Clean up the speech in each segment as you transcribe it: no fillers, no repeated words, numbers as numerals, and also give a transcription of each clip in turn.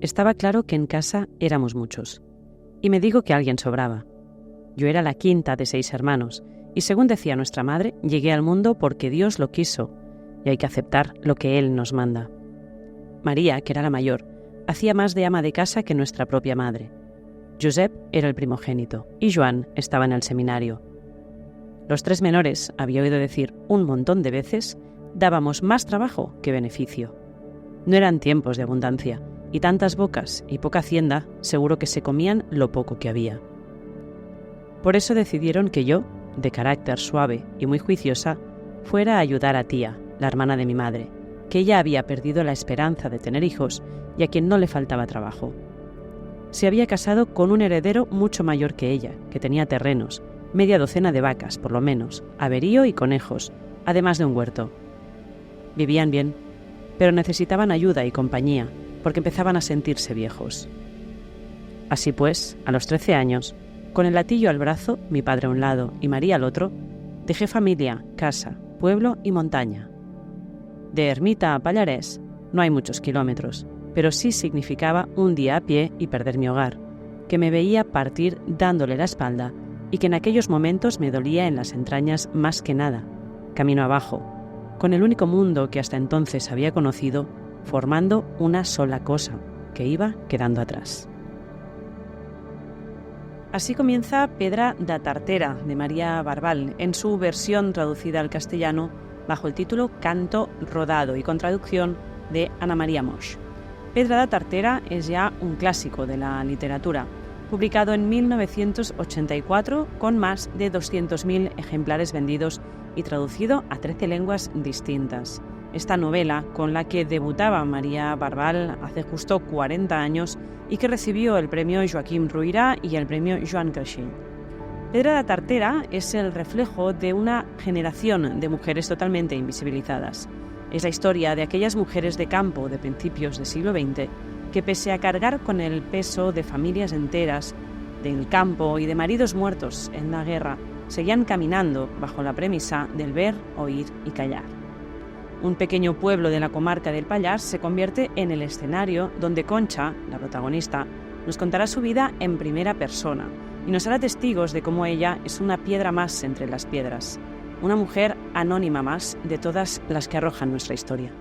Estaba claro que en casa éramos muchos. Y me digo que alguien sobraba. Yo era la quinta de 6 hermanos, y según decía nuestra madre, llegué al mundo porque Dios lo quiso, y hay que aceptar lo que Él nos manda. María, que era la mayor, hacía más de ama de casa que nuestra propia madre. Josep era el primogénito, y Joan estaba en el seminario. Los 3 menores, había oído decir un montón de veces, dábamos más trabajo que beneficio. No eran tiempos de abundancia, y tantas bocas y poca hacienda, seguro que se comían lo poco que había. Por eso decidieron que yo, de carácter suave y muy juiciosa, fuera a ayudar a tía, la hermana de mi madre, que ella había perdido la esperanza de tener hijos y a quien no le faltaba trabajo. Se había casado con un heredero mucho mayor que ella, que tenía terrenos, media docena de vacas, por lo menos, averío y conejos, además de un huerto. Vivían bien, pero necesitaban ayuda y compañía, porque empezaban a sentirse viejos. Así pues, a los 13 años, con el latillo al brazo, mi padre a un lado y María al otro, dejé familia, casa, pueblo y montaña. De Ermita a Pallarés no hay muchos kilómetros, pero sí significaba un día a pie y perder mi hogar, que me veía partir dándole la espalda y que en aquellos momentos me dolía en las entrañas más que nada, camino abajo, con el único mundo que hasta entonces había conocido, formando una sola cosa, que iba quedando atrás. Así comienza Pedra da Tartera, de María Barbal, en su versión traducida al castellano bajo el título Canto rodado y con traducción de Ana María Moix. Pedra da Tartera es ya un clásico de la literatura, publicado en 1984 con más de 200.000 ejemplares vendidos y traducido a 13 lenguas distintas. Esta novela, con la que debutaba María Barbal hace justo 40 años y que recibió el premio Joaquim Ruyra y el premio Joan Carcell. Pedra da Tartera es el reflejo de una generación de mujeres totalmente invisibilizadas. Es la historia de aquellas mujeres de campo de principios del siglo XX que, pese a cargar con el peso de familias enteras del campo y de maridos muertos en la guerra, seguían caminando bajo la premisa del ver, oír y callar. Un pequeño pueblo de la comarca del Pallars se convierte en el escenario donde Concha, la protagonista, nos contará su vida en primera persona y nos hará testigos de cómo ella es una piedra más entre las piedras, una mujer anónima más de todas las que arrojan nuestra historia.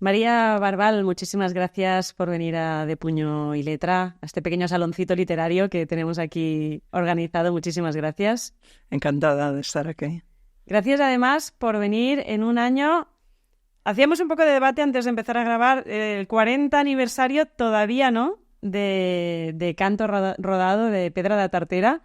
María Barbal, muchísimas gracias por venir a De Puño y Letra, a este pequeño saloncito literario que tenemos aquí organizado. Muchísimas gracias. Encantada de estar aquí. Gracias además por venir en un año... Hacíamos un poco de debate antes de empezar a grabar, el 40 aniversario todavía no, de Canto rodado de Pedra da Tartera,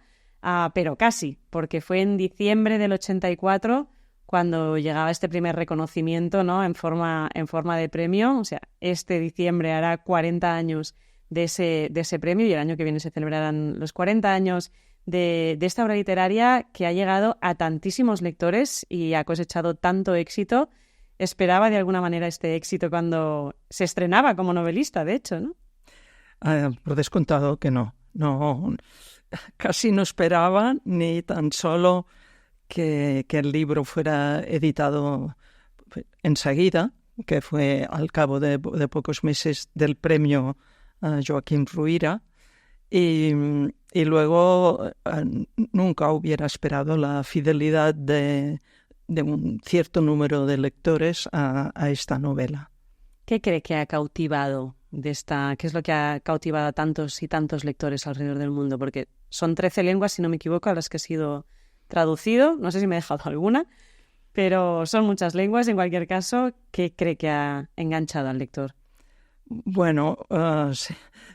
pero casi, porque fue en diciembre del 84 cuando llegaba este primer reconocimiento, ¿no? en forma de premio. O sea, este diciembre hará 40 años de ese premio y el año que viene se celebrarán los 40 años de esta obra literaria que ha llegado a tantísimos lectores y ha cosechado tanto éxito. Esperaba de alguna manera este éxito cuando se estrenaba como novelista, de hecho, ¿no? Por descontado que no. Casi no esperaba ni tan solo que el libro fuera editado enseguida, que fue al cabo de pocos meses del premio Joaquim Ruyra, y luego nunca hubiera esperado la fidelidad de un cierto número de lectores a esta novela. ¿Qué cree que ha cautivado qué es lo que ha cautivado a tantos y tantos lectores alrededor del mundo? Porque son 13 lenguas, si no me equivoco, a las que ha sido traducido. No sé si me he dejado alguna, pero son muchas lenguas. En cualquier caso, ¿qué cree que ha enganchado al lector? Bueno,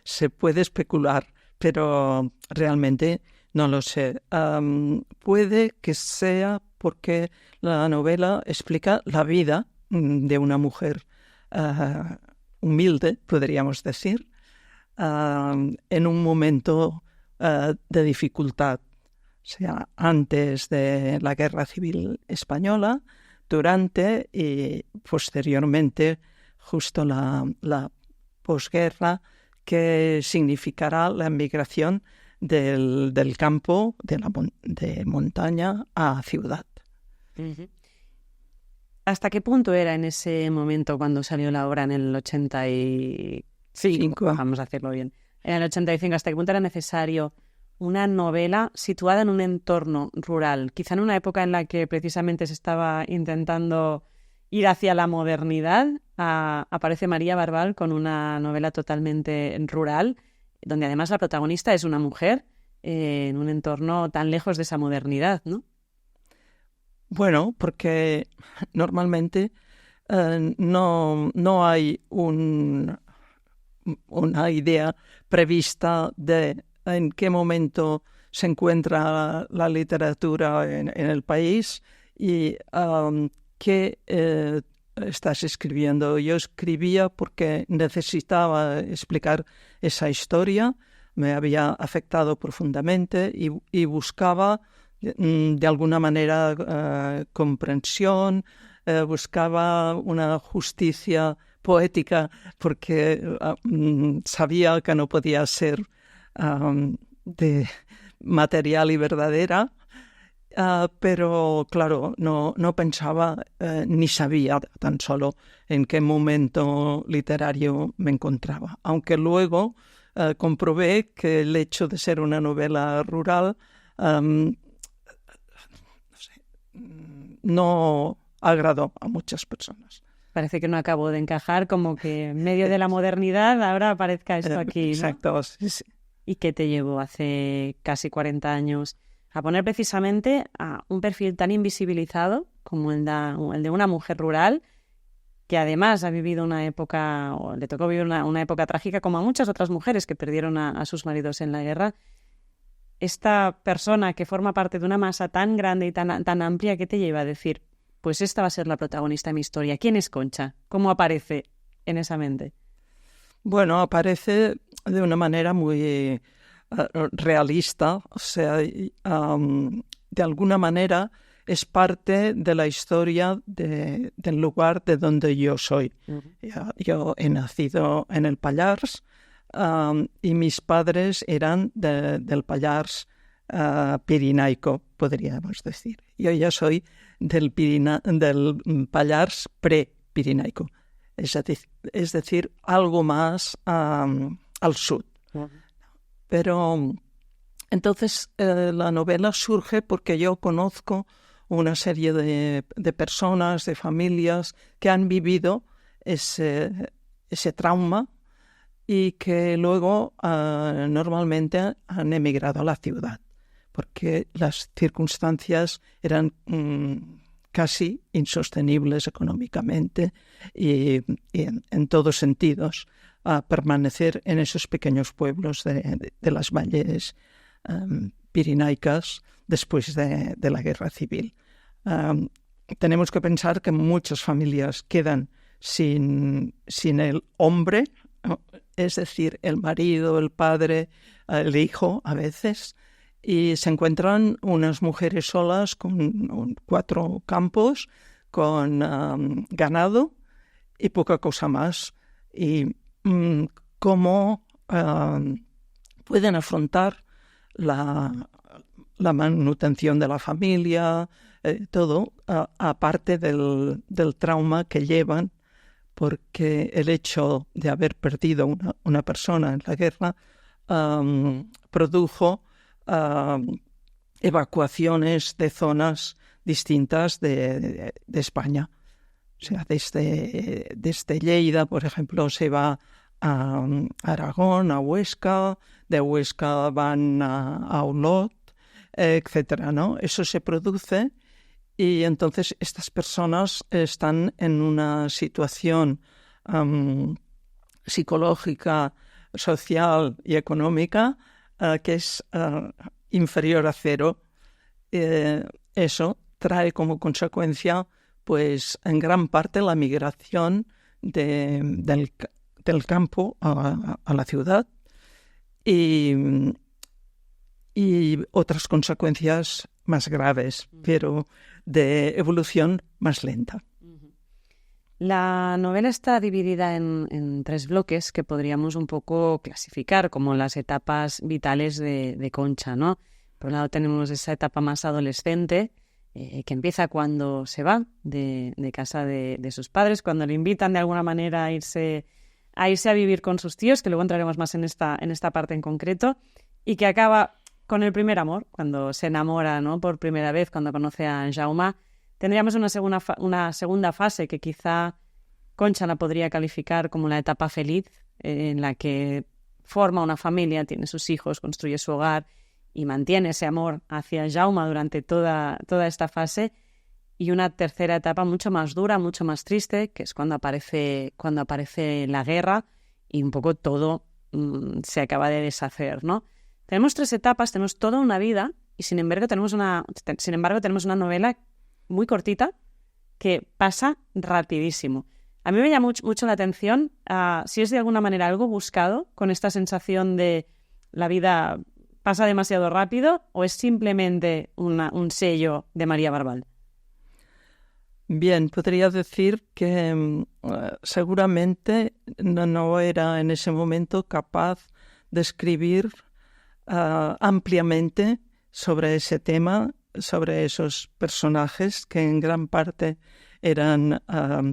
se puede especular, pero realmente no lo sé. Puede que sea porque la novela explica la vida de una mujer humilde, podríamos decir, en un momento de dificultad. O sea, antes de la Guerra Civil Española, durante y posteriormente justo la posguerra, que significará la migración del campo, de montaña a ciudad. Uh-huh. ¿Hasta qué punto era en ese momento cuando salió la obra en el 85? Vamos a hacerlo bien. En el 85, ¿hasta qué punto era necesario una novela situada en un entorno rural? Quizá en una época en la que precisamente se estaba intentando ir hacia la modernidad. Aparece María Barbal con una novela totalmente rural, donde además la protagonista es una mujer en un entorno tan lejos de esa modernidad, ¿no? Bueno, porque normalmente no hay una idea prevista de en qué momento se encuentra la literatura en el país y qué estás escribiendo. Yo escribía porque necesitaba explicar esa historia, me había afectado profundamente y buscaba de alguna manera comprensión, buscaba una justicia poética porque sabía que no podía ser de material y verdadera, pero claro, no pensaba ni sabía tan solo en qué momento literario me encontraba, aunque luego comprobé que el hecho de ser una novela rural no agradó a muchas personas. Parece que no acabó de encajar, como que en medio de la modernidad ahora aparezca esto aquí, ¿no? Exacto, sí. ¿Y qué te llevó hace casi 40 años a poner precisamente a un perfil tan invisibilizado como el de una mujer rural, que además ha vivido una época, o le tocó vivir una época trágica, como a muchas otras mujeres que perdieron a sus maridos en la guerra? Esta persona que forma parte de una masa tan grande y tan amplia, ¿qué te lleva a decir, pues esta va a ser la protagonista de mi historia? ¿Quién es Concha? ¿Cómo aparece en esa mente? Bueno, aparece de una manera muy realista, o sea, de alguna manera es parte de la historia del lugar de donde yo soy. Uh-huh. Yo he nacido en el Pallars y mis padres eran del Pallars pirinaico, podríamos decir. Yo ya soy del Pallars pre-pirinaico, es decir, algo más al sur. Uh-huh. Pero entonces la novela surge porque yo conozco una serie de personas, de familias que han vivido ese trauma y que luego normalmente han emigrado a la ciudad, porque las circunstancias eran casi insostenibles económicamente y en todos sentidos, a permanecer en esos pequeños pueblos de las valles pirinaicas después de la guerra civil. Tenemos que pensar que muchas familias quedan sin el hombre, es decir, el marido, el padre, el hijo a veces, y se encuentran unas mujeres solas con 4 campos, con ganado y poca cosa más. Y cómo pueden afrontar la manutención de la familia, todo, aparte del trauma que llevan, porque el hecho de haber perdido una persona en la guerra produjo evacuaciones de zonas distintas de España. O sea, desde Lleida, por ejemplo, se va a Aragón, a Huesca, de Huesca van a Olot, etcétera, ¿no? Eso se produce y entonces estas personas están en una situación psicológica, social y económica que es inferior a 0. Eso trae como consecuencia, pues, en gran parte la migración del campo a la ciudad y otras consecuencias más graves, pero de evolución más lenta. La novela está dividida en 3 bloques que podríamos un poco clasificar como las etapas vitales de Concha, ¿no? Por un lado tenemos esa etapa más adolescente, que empieza cuando se va de casa de sus padres, cuando le invitan de alguna manera a irse a vivir con sus tíos, que luego entraremos más en esta parte en concreto, y que acaba con el primer amor, cuando se enamora, ¿no? Por primera vez, cuando conoce a Jaume. Tendríamos una segunda fase que quizá Concha la podría calificar como la etapa feliz, en la que forma una familia, tiene sus hijos, construye su hogar y mantiene ese amor hacia Jaume durante toda esta fase. Y una tercera etapa mucho más dura, mucho más triste, que es cuando aparece la guerra y un poco todo se acaba de deshacer, ¿no? Tenemos 3 etapas, tenemos toda una vida y sin embargo tenemos una novela muy cortita que pasa rapidísimo. A mí me llama mucho la atención si es de alguna manera algo buscado con esta sensación de la vida pasa demasiado rápido o es simplemente un sello de María Barbal. Bien, podría decir que seguramente no era en ese momento capaz de escribir ampliamente sobre ese tema, sobre esos personajes que en gran parte eran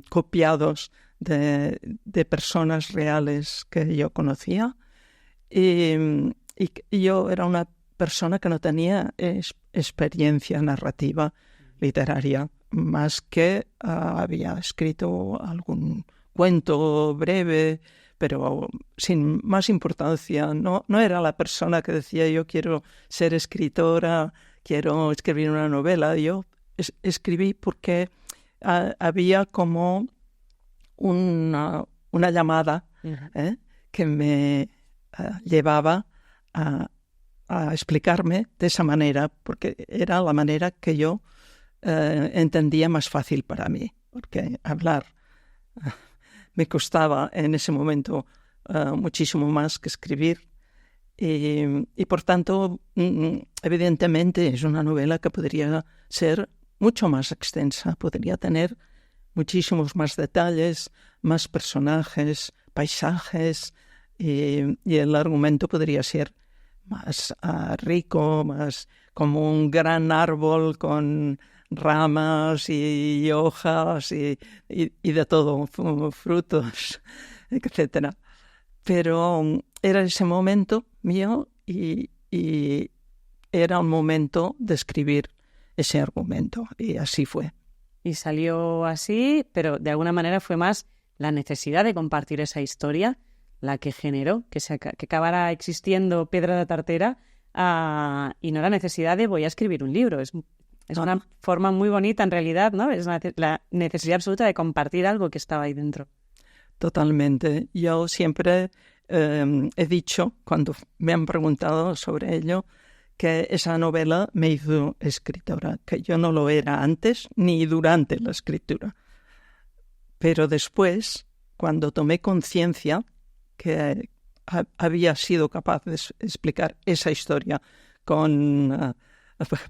copiados de personas reales que yo conocía. Y yo era una persona que no tenía experiencia narrativa literaria, más que había escrito algún cuento breve, pero sin más importancia. No era la persona que decía yo quiero ser escritora, quiero escribir una novela. Yo escribí porque había como una llamada que me llevaba a explicarme de esa manera, porque era la manera que yo entendía más fácil para mí, porque hablar me costaba en ese momento muchísimo más que escribir y por tanto evidentemente es una novela que podría ser mucho más extensa, podría tener muchísimos más detalles, más personajes, paisajes y el argumento podría ser más rico, más como un gran árbol con ramas y hojas y de todo, frutos, etcétera. Pero era ese momento mío y era un momento de escribir ese argumento y así fue. Y salió así, pero de alguna manera fue más la necesidad de compartir esa historia la que generó que acabara existiendo Piedra de Tartera y no la necesidad de voy a escribir un libro. Es una forma muy bonita en realidad, ¿no? Es la necesidad absoluta de compartir algo que estaba ahí dentro. Totalmente. Yo siempre he dicho, cuando me han preguntado sobre ello, que esa novela me hizo escritora, que yo no lo era antes ni durante la escritura. Pero después, cuando tomé conciencia que había sido capaz de explicar esa historia con la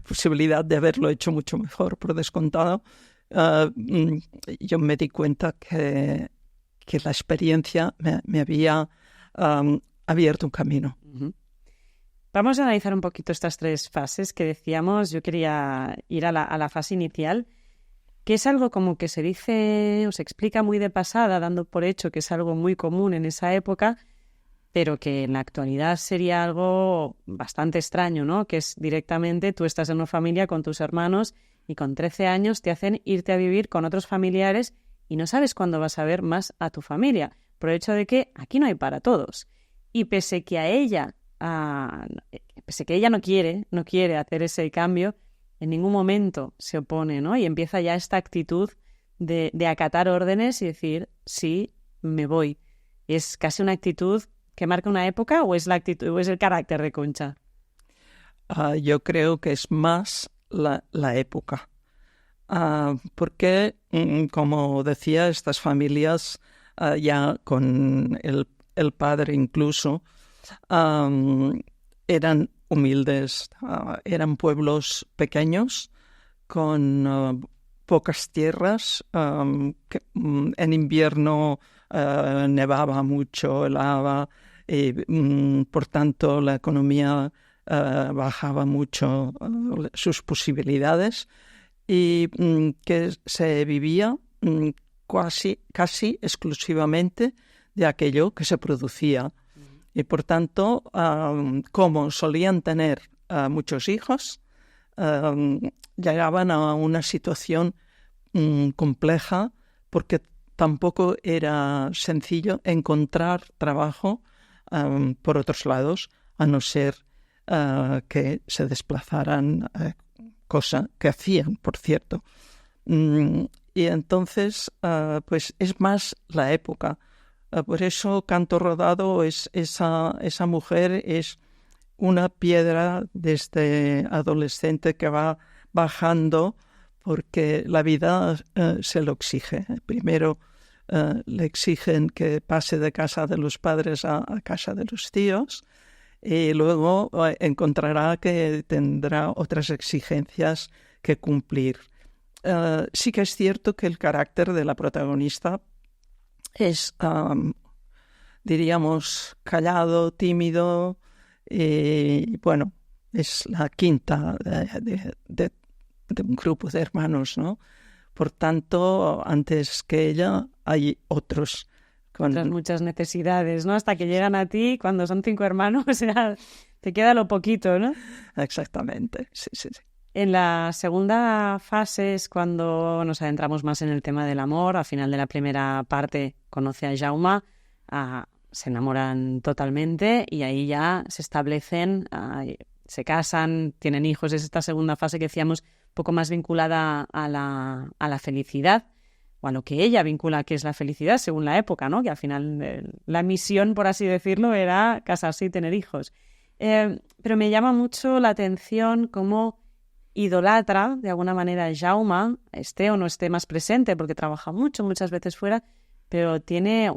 posibilidad de haberlo hecho mucho mejor, por descontado, yo me di cuenta que la experiencia me había abierto un camino. Uh-huh. Vamos a analizar un poquito estas 3 fases que decíamos. Yo quería ir a la fase inicial, que es algo como que se dice o se explica muy de pasada, dando por hecho que es algo muy común en esa época, pero que en la actualidad sería algo bastante extraño, ¿no? Que es directamente tú estás en una familia con tus hermanos y con 13 años te hacen irte a vivir con otros familiares y no sabes cuándo vas a ver más a tu familia, por el hecho de que aquí no hay para todos. Y pese que ella no quiere hacer ese cambio, en ningún momento se opone, ¿no? Y empieza ya esta actitud de acatar órdenes y decir, sí, me voy. Y es casi una actitud que marca una época o es la actitud o es el carácter de Concha. Yo creo que es más la época. Porque, como decía, estas familias ya con el padre incluso eran humildes. Eran pueblos pequeños con pocas tierras. En invierno nevaba mucho, helaba, y por tanto la economía bajaba mucho sus posibilidades, y que se vivía casi exclusivamente de aquello que se producía. Y por tanto, como solían tener muchos hijos, llegaban a una situación compleja, porque tampoco era sencillo encontrar trabajo por otros lados, a no ser que se desplazaran, cosa que hacían, por cierto. Y entonces, pues es más la época. Por eso Canto Rodado esa mujer es una piedra desde adolescente que va bajando, porque la vida se lo exige. Primero le exigen que pase de casa de los padres a casa de los tíos, y luego encontrará que tendrá otras exigencias que cumplir. Sí que es cierto que el carácter de la protagonista es, diríamos, callado, tímido, y bueno, es la quinta de un grupo de hermanos, ¿no? Por tanto, antes que ella hay otros. Otras muchas necesidades, ¿no? Hasta que llegan a ti, cuando son 5 hermanos, ya te queda lo poquito, ¿no? Exactamente, sí. En la segunda fase es cuando nos adentramos más en el tema del amor. Al final de la primera parte conoce a Jaume, se enamoran totalmente y ahí ya se establecen, se casan, tienen hijos. Es esta segunda fase que decíamos, un poco más vinculada a la felicidad, o a lo que ella vincula que es la felicidad según la época, ¿no? Que al final la misión, por así decirlo, era casarse y tener hijos. Pero me llama mucho la atención cómo idolatra de alguna manera a Jaume, esté o no esté más presente, porque trabaja muchas veces fuera, pero tiene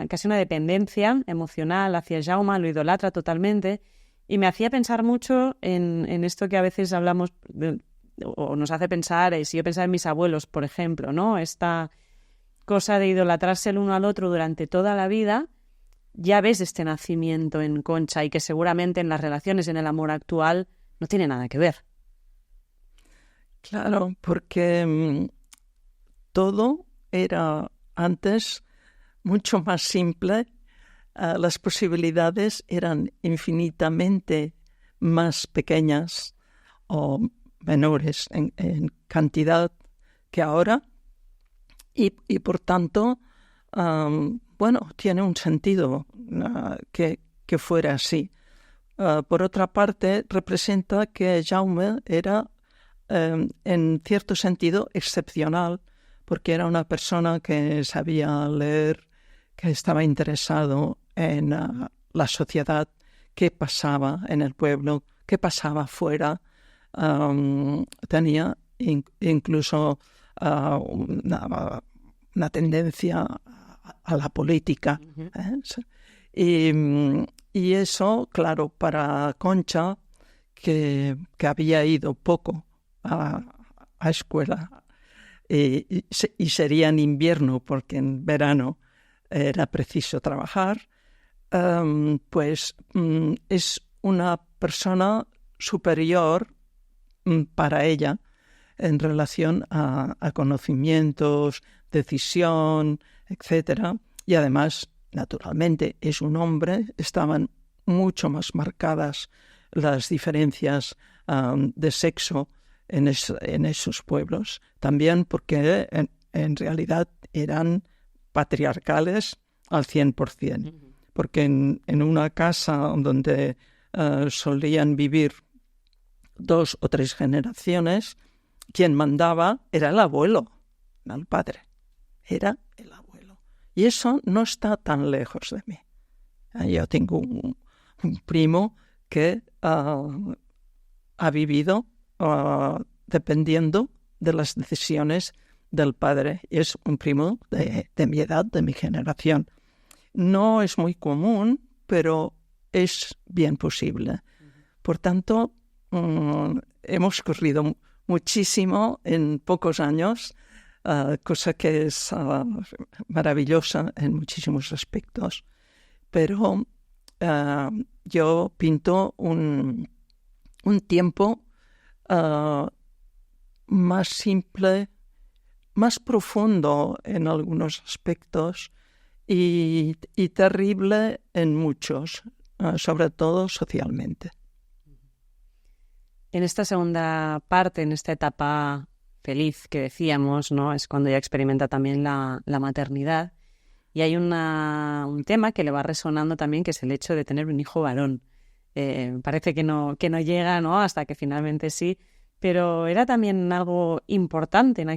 casi una dependencia emocional hacia Jaume, lo idolatra totalmente, y me hacía pensar mucho en esto que a veces hablamos o nos hace pensar, si yo pensaba en mis abuelos, por ejemplo, ¿no? Esta cosa de idolatrarse el uno al otro durante toda la vida. Ya ves este nacimiento en Concha, y que seguramente en las relaciones, en el amor actual, no tiene nada que ver. Claro, porque todo era antes mucho más simple, las posibilidades eran infinitamente más pequeñas o menores en cantidad que ahora, y por tanto, bueno, tiene un sentido que fuera así. Por otra parte, representa que Jaume era en cierto sentido excepcional, porque era una persona que sabía leer, que estaba interesado en la sociedad, qué pasaba en el pueblo, qué pasaba fuera. Tenía incluso una tendencia a la política. Y eso, claro, para Concha, que había ido poco a escuela, y sería en invierno porque en verano era preciso trabajar, pues es una persona superior para ella en relación a conocimientos, decisión, etcétera. Y además, naturalmente, es un hombre, estaban mucho más marcadas las diferencias de sexo en esos pueblos, también porque en realidad eran patriarcales al 100%, porque en una casa donde solían vivir 2 o 3 generaciones, quien mandaba era el abuelo, no el padre, era el abuelo. Y eso no está tan lejos de mí. Yo tengo un primo que ha vivido dependiendo de las decisiones del padre. Es un primo de mi edad, de mi generación. No es muy común, pero es bien posible. Por tanto, hemos corrido muchísimo en pocos años, cosa que es maravillosa en muchísimos aspectos. Pero yo pinto un tiempo más simple, más profundo en algunos aspectos y terrible en muchos, sobre todo socialmente. En esta segunda parte, en esta etapa feliz que decíamos, ¿no? Es cuando ya experimenta también la maternidad. Y hay un tema que le va resonando también, que es el hecho de tener un hijo varón. Parece que no llega, ¿no? Hasta que finalmente sí, pero era también algo importante en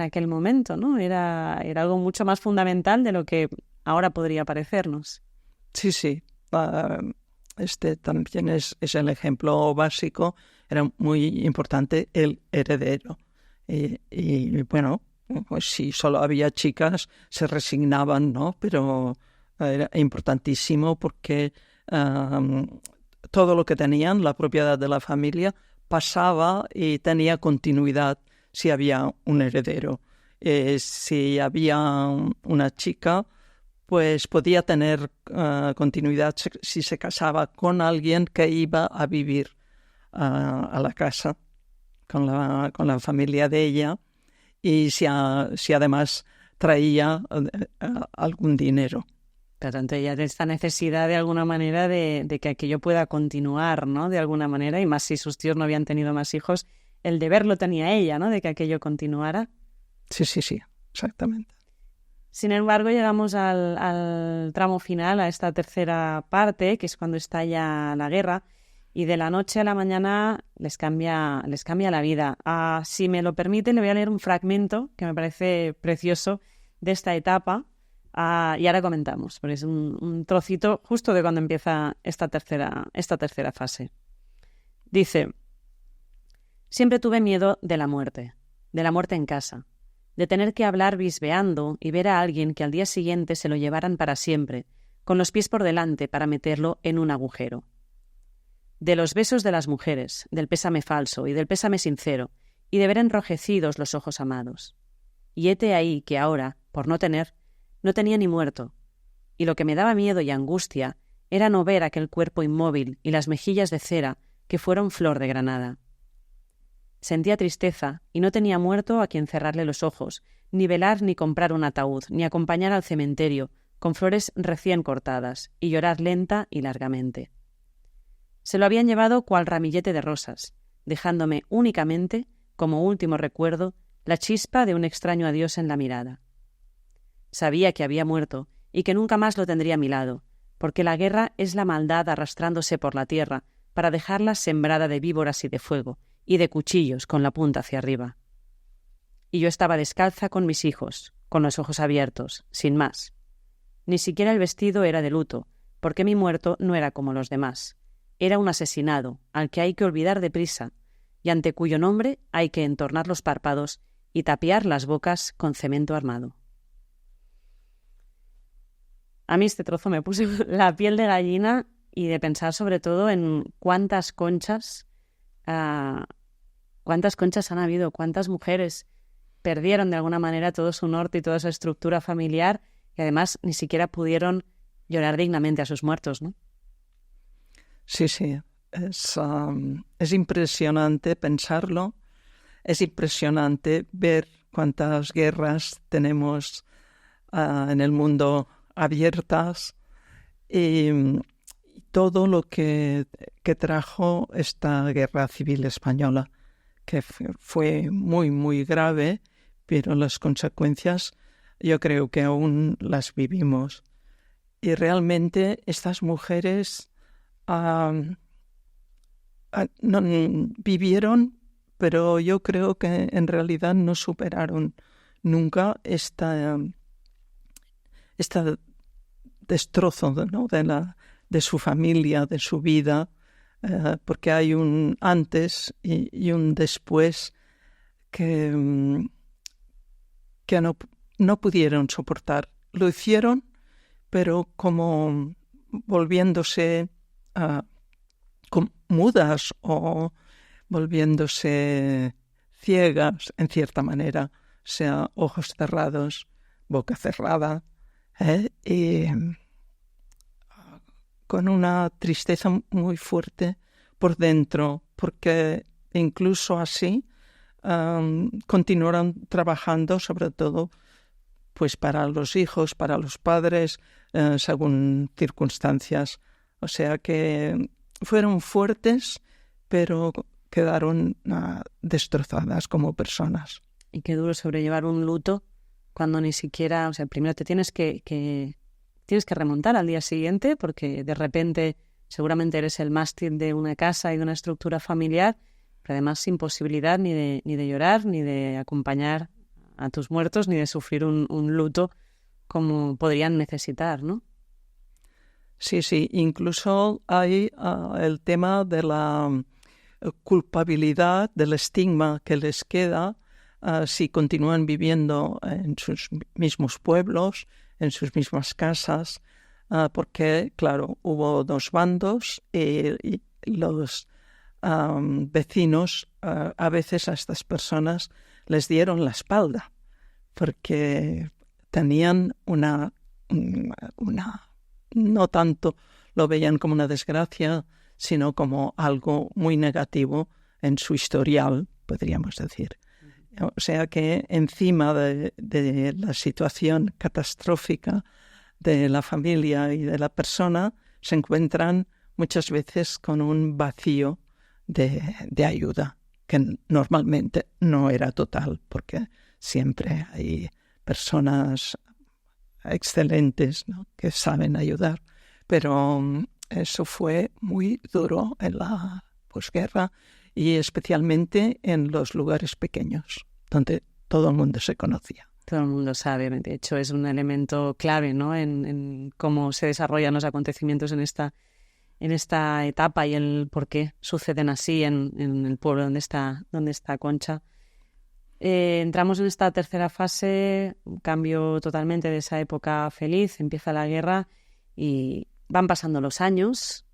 aquel momento, ¿no? Era algo mucho más fundamental de lo que ahora podría parecernos. Sí. Este también es el ejemplo básico. Era muy importante el heredero. Y bueno, pues si solo había chicas, se resignaban, ¿no? Pero era importantísimo porque todo lo que tenían, la propiedad de la familia, pasaba y tenía continuidad si había un heredero. Si había una chica, pues podía tener continuidad si se casaba con alguien que iba a vivir a la casa con la familia de ella y si además traía algún dinero. Por tanto, ella tiene esta necesidad de alguna manera de que aquello pueda continuar, ¿no? De alguna manera, y más si sus tíos no habían tenido más hijos, el deber lo tenía ella, ¿no? De que aquello continuara. Sí, exactamente. Sin embargo, llegamos al tramo final, a esta tercera parte, que es cuando estalla la guerra, y de la noche a la mañana les cambia la vida. Si me lo permite, le voy a leer un fragmento que me parece precioso de esta etapa, y ahora comentamos, porque es un trocito justo de cuando empieza esta tercera fase. Dice: siempre tuve miedo de la muerte en casa, de tener que hablar bisbeando y ver a alguien que al día siguiente se lo llevaran para siempre, con los pies por delante para meterlo en un agujero. De los besos de las mujeres, del pésame falso y del pésame sincero, y de ver enrojecidos los ojos amados. Y hete ahí que ahora, por no tener, no tenía ni muerto, y lo que me daba miedo y angustia era no ver aquel cuerpo inmóvil y las mejillas de cera que fueron flor de granada. Sentía tristeza y no tenía muerto a quien cerrarle los ojos, ni velar ni comprar un ataúd, ni acompañar al cementerio con flores recién cortadas y llorar lenta y largamente. Se lo habían llevado cual ramillete de rosas, dejándome únicamente, como último recuerdo, la chispa de un extraño adiós en la mirada. Sabía que había muerto y que nunca más lo tendría a mi lado, porque la guerra es la maldad arrastrándose por la tierra para dejarla sembrada de víboras y de fuego, y de cuchillos con la punta hacia arriba. Y yo estaba descalza con mis hijos, con los ojos abiertos, sin más. Ni siquiera el vestido era de luto, porque mi muerto no era como los demás. Era un asesinado, al que hay que olvidar deprisa, y ante cuyo nombre hay que entornar los párpados y tapiar las bocas con cemento armado. A mí este trozo me puso la piel de gallina y de pensar sobre todo en cuántas conchas han habido, cuántas mujeres perdieron de alguna manera todo su norte y toda su estructura familiar y además ni siquiera pudieron llorar dignamente a sus muertos, ¿no? Sí. Es impresionante pensarlo, es impresionante ver cuántas guerras tenemos en el mundo abiertas y todo lo que trajo esta guerra civil española, que fue muy, muy grave, pero las consecuencias yo creo que aún las vivimos. Y realmente estas mujeres no, vivieron, pero yo creo que en realidad no superaron nunca esta destrozo, ¿no? de su familia, de su vida, porque hay un antes y un después que no pudieron soportar. Lo hicieron, pero como volviéndose mudas o volviéndose ciegas, en cierta manera, sea ojos cerrados, boca cerrada, y con una tristeza muy fuerte por dentro, porque incluso así continuaron trabajando, sobre todo pues para los hijos, para los padres, según circunstancias. O sea que fueron fuertes, pero quedaron destrozadas como personas. Y qué duro sobrellevar un luto cuando ni siquiera, o sea, primero te tienes que remontar al día siguiente porque de repente seguramente eres el mástil de una casa y de una estructura familiar, pero además sin posibilidad ni de llorar, ni de acompañar a tus muertos, ni de sufrir un luto como podrían necesitar, ¿no? Sí, incluso hay el tema de la culpabilidad, del estigma que les queda si continúan viviendo en sus mismos pueblos, en sus mismas casas, porque, claro, hubo dos bandos y los vecinos a veces a estas personas les dieron la espalda porque tenían no tanto lo veían como una desgracia, sino como algo muy negativo en su historial, podríamos decir. O sea que encima de la situación catastrófica de la familia y de la persona, se encuentran muchas veces con un vacío de ayuda, que normalmente no era total, porque siempre hay personas excelentes, ¿no?, que saben ayudar, pero eso fue muy duro en la posguerra y especialmente en los lugares pequeños, donde todo el mundo se conocía. Todo el mundo sabe, de hecho es un elemento clave, ¿no?, en cómo se desarrollan los acontecimientos en esta etapa y el por qué suceden así en el pueblo donde está Concha. Entramos en esta tercera fase, un cambio totalmente de esa época feliz, empieza la guerra y van pasando los años.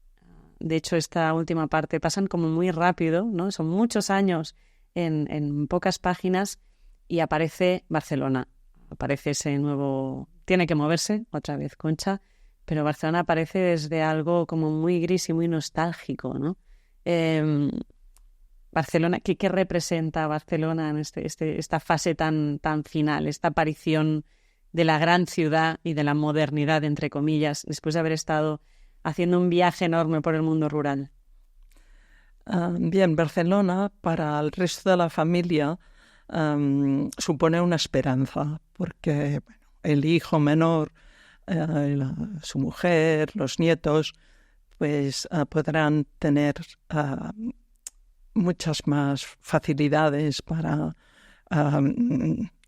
De hecho, esta última parte pasan como muy rápido, ¿no? Son muchos años en pocas páginas y aparece Barcelona. Aparece ese nuevo... Tiene que moverse, otra vez Concha, pero Barcelona aparece desde algo como muy gris y muy nostálgico, ¿no? Barcelona, ¿qué representa Barcelona en esta fase tan final, esta aparición de la gran ciudad y de la modernidad, entre comillas, después de haber estado haciendo un viaje enorme por el mundo rural? Bien, Barcelona para el resto de la familia supone una esperanza, porque el hijo menor, su mujer, los nietos, pues podrán tener muchas más facilidades para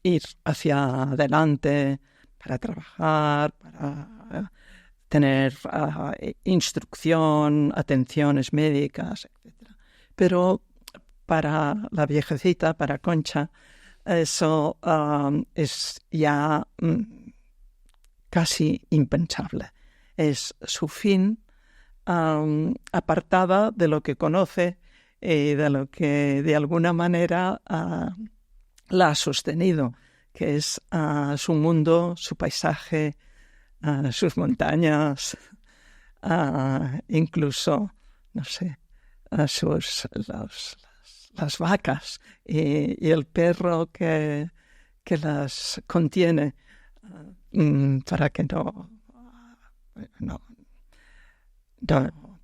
ir hacia adelante, para trabajar, para tener instrucción, atenciones médicas, etc. Pero para la viejecita, para Concha, eso es ya casi impensable. Es su fin, apartada de lo que conoce, de lo que de alguna manera la ha sostenido, que es su mundo, su paisaje, sus montañas, incluso, no sé, las vacas y el perro que las contiene para que no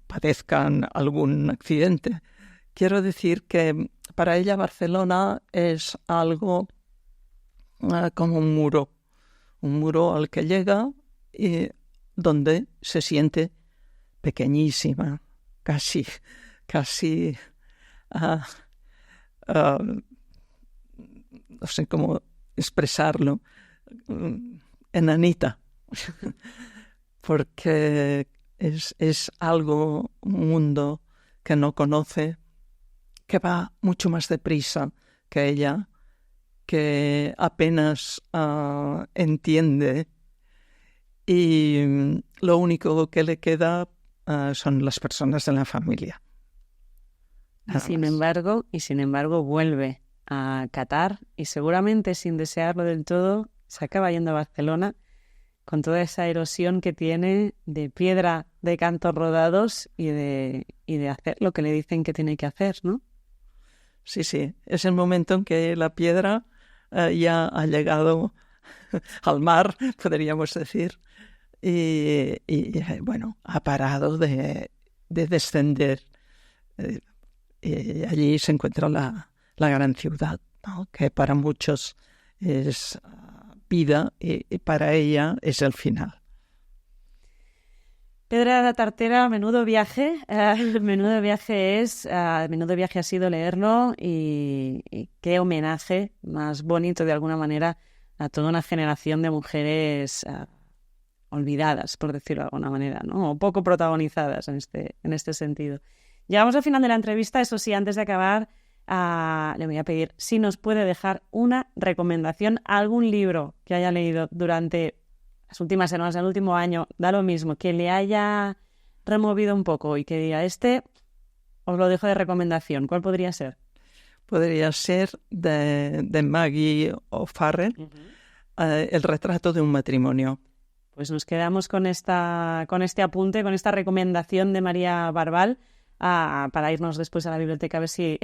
padezcan algún accidente. Quiero decir que para ella Barcelona es algo como un muro al que llega y donde se siente pequeñísima, casi no sé cómo expresarlo, enanita, porque es algo, un mundo que no conoce, que va mucho más deprisa que ella, que apenas entiende, y lo único que le queda son las personas de la familia. Y sin embargo vuelve a Qatar y seguramente sin desearlo del todo se acaba yendo a Barcelona con toda esa erosión que tiene de piedra de cantos rodados y de hacer lo que le dicen que tiene que hacer, ¿no? Sí, sí, es el momento en que la piedra ya ha llegado al mar, podríamos decir, bueno, ha parado de descender. Y allí se encuentra la gran ciudad, ¿no? Que para muchos es vida y para ella es el final. Pedra de la Tartera, menudo viaje. Menudo viaje ha sido leerlo y qué homenaje más bonito de alguna manera a toda una generación de mujeres olvidadas, por decirlo de alguna manera, ¿no? O poco protagonizadas en este sentido. Llegamos al final de la entrevista, eso sí, antes de acabar, le voy a pedir si nos puede dejar una recomendación, algún libro que haya leído durante las últimas semanas, el último año, da lo mismo, que le haya removido un poco y que diga, os lo dejo de recomendación. ¿Cuál podría ser? Podría ser de Maggie O'Farrell, El retrato de un matrimonio. Pues nos quedamos con este apunte, con esta recomendación de María Barbal, para irnos después a la biblioteca a ver si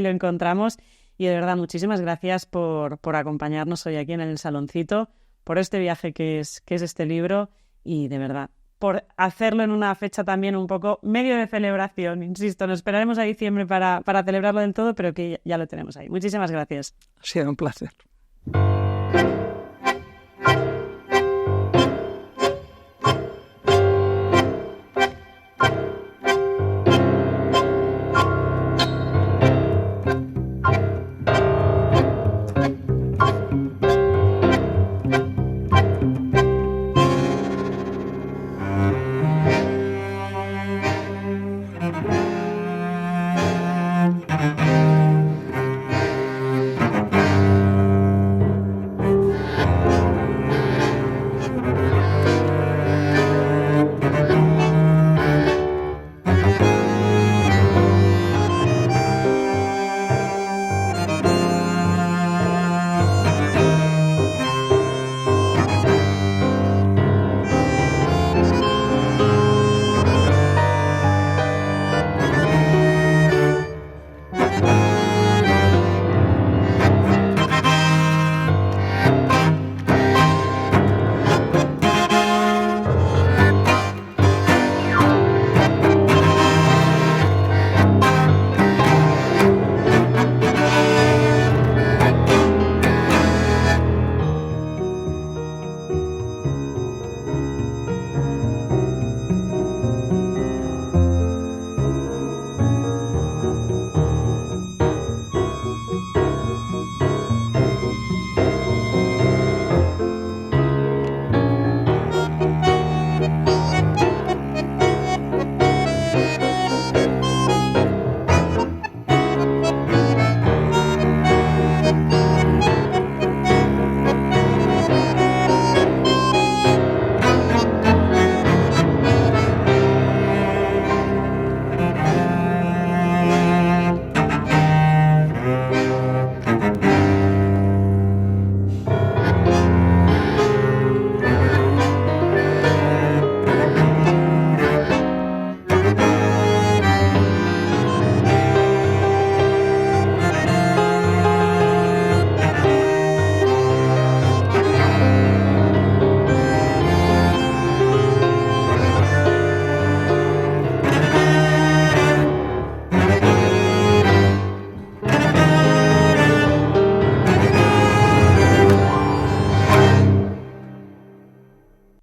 lo encontramos. Y de verdad, muchísimas gracias por acompañarnos hoy aquí en el saloncito, por este viaje que es este libro y de verdad, por hacerlo en una fecha también un poco medio de celebración. Insisto, nos esperaremos a diciembre para celebrarlo del todo, pero que ya lo tenemos ahí. Muchísimas gracias. Ha sido un placer.